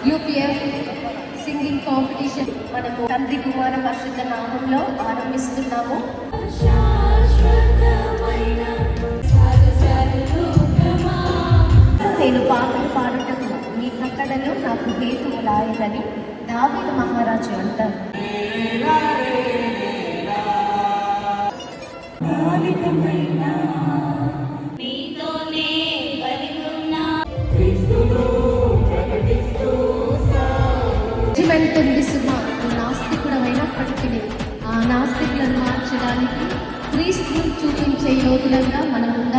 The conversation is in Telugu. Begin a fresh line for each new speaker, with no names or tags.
యూపీఎఫ్ సింగింగ్ కాంపిటీషన్ మనము తండ్రి కుమార పరిశుద్ధ నామంలో ఆరంభిస్తున్నాము. నేను పాటలు పాడుటకు మీ ప్రకటనలో నాకు హేతువులాయదని దావీదు మహారాజు అంటారు. ఉంది సుమ, నాస్తికుడమైనప్పటికీ ఆ నాస్తికులను మార్చడానికి క్రీస్తును చూపించే యోగులంగా మనం ఉండాలి.